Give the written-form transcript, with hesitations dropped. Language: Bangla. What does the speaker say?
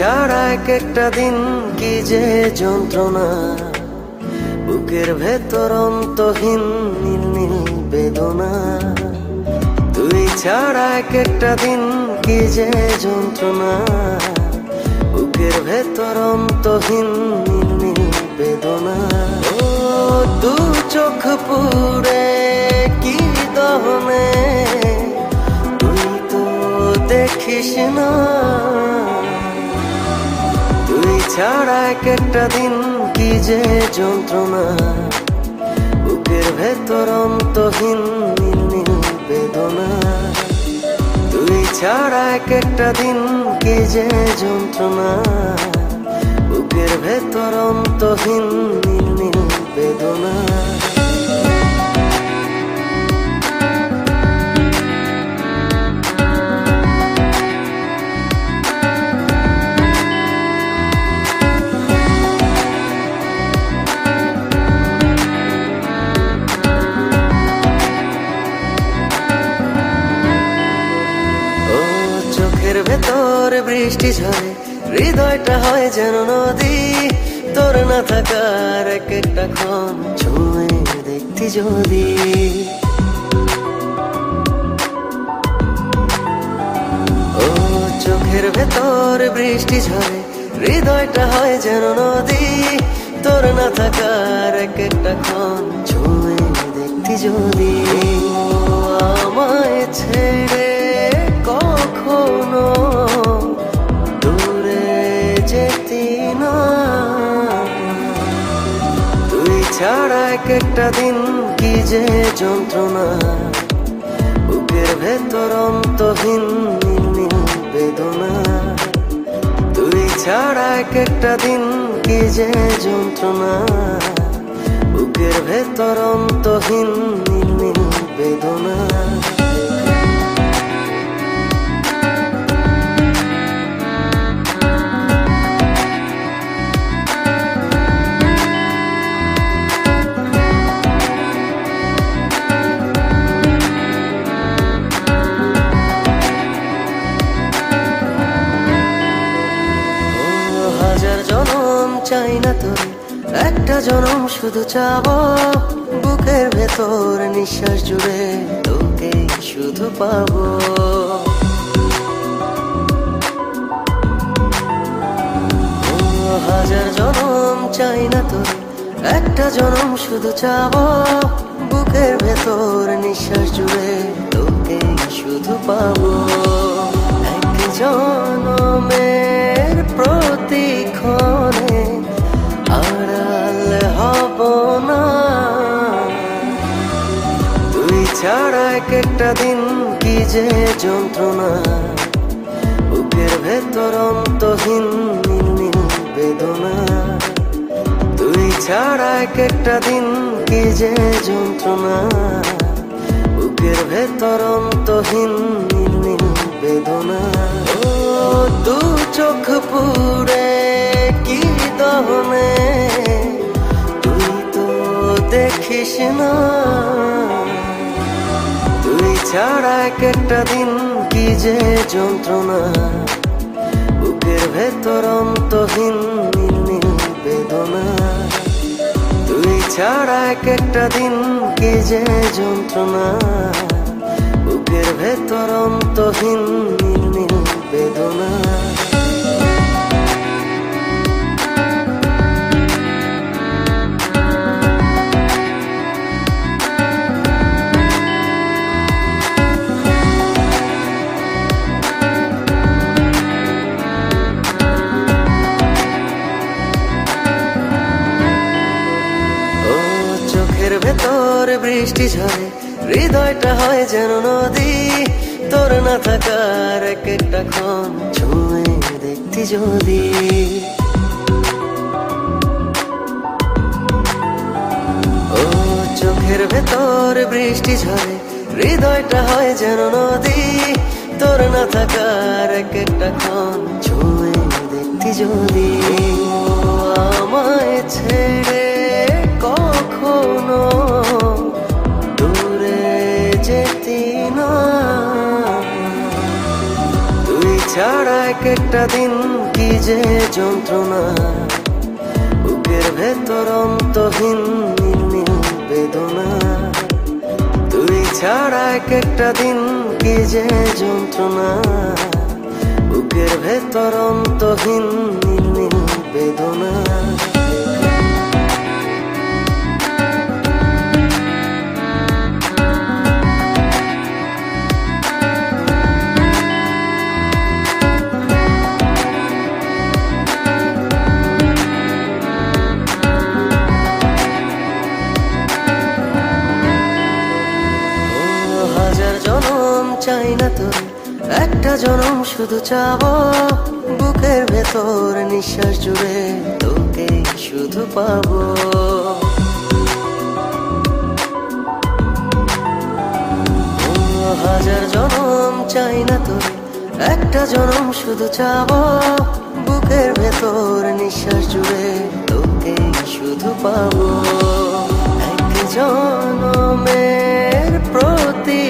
ছাড়া এক একটা দিন কি যে যন্ত্রণা, বুকের ভেতর অন্তহীন নীল নীল বেদনা। তুই ছাড়া এক একটা দিন কি যে যন্ত্রণা, বুকের ভেতর অন্তহীন নীল নীল বেদনা। ও দু চোখ পুরে কি দহনে, তুই তো দেখিস না। তুই ছাড়া এক একটা দিন কি যে যন্ত্রণা, বুকের ভেতর অন্তহীন নীল নীল বেদনা। তুই ছাড়া এক একটা দিন কি যে যন্ত্রণা, বুকের ভেতর অন্তহীন নীল নীল বেদনা। চোখের ভেতর বৃষ্টি ঝরে, হৃদয়টা হয় যেন নদী। তোর না থাকার এক একটা ক্ষণ ছুঁয়ে দেখতি যদি। ও চোখের ভেতর বৃষ্টি ঝরে, হৃদয়টা হয় যেন নদী। তোর না থাকার এক একটা ক্ষণ ছুঁয়ে দেখতি যদি। আমায় ছেড়ে কখনো দূরে যেতি না। তুই ছাড়া এক একটা দিন কি যে যন্ত্রণা, বুকের ভেতর অন্তহীন নীল নীল বেদনা। তুই ছাড়া এক একটা দিন কি যে যন্ত্রণা, বুকের ভেতর অন্তহীন নীল নীল বেদনা। হাজার জনম চাই না তোরে, একটা জনম শুধু চাবো। বুকের ভেতর নিঃশ্বাস জুড়ে তোকে শুধু পাবো। হাজার জনম চাই না তোরে, একটা জনম শুধু চাবো। বুকের ভেতর নিঃশ্বাস জুড়ে তোকে শুধু পাবো। এক জনমের প্রতিক্ষণে আড়াল হব না। তুই ছাড়া এক একটা দিন কি যে যন্ত্রণা, বুকের ভেতর অন্তহীন নীল নীল বেদনা। তুই ছাড়া এক একটা দিন কি যে যন্ত্রণা, বুকের ভেতর অন্তহীন নীল নীল বেদনা। ও দু চোখ পুরে কি দহনে, তুই তো দেখিস না। তুই ছাড়া এক একটা দিন কি যে যন্ত্রণা, বুকের ভেতর অন্তহীন নীল নীল বেদনা। তুই ছাড়া এক একটা দিন কি যে যন্ত্রণা, বুকের ভেতর অন্তহীন নীল নীল বেদনা। চোখের ভেতর বৃষ্টি ঝরে, হৃদয়টা হয় যেন নদী। তোর না থাকার এক একটা ক্ষণ ছুঁয়ে দেখতি যদি। ও চোখের ভেতর বৃষ্টি ঝরে, হৃদয়টা হয় যেন নদী। তোর না থাকার এক একটা ক্ষণ ছুঁয়ে দেখতি যদি। আমায় ছেড়ে কখনো দূরে যেতি না। তুই ছাড়া এক একটা দিন কি যে যন্ত্রণা, বুকের ভেতর অন্তহীন নীল বেদনা। তুই ছাড়া এক একটা দিন কি যে যন্ত্রণা, বুকের ভেতর অন্তহীন নীল বেদনা। হাজার জনম চাই না তোর, একটা জনম শুধু চাবো। বুকের ভেতর নিঃশ্বাস জুড়ে তোকে শুধু পাবো। হাজার জনম চাই না তোর, একটা জনম শুধু চাবো। বুকের ভেতর নিঃশ্বাস জুড়ে তোকে শুধু পাবো। এক জনমের প্রতি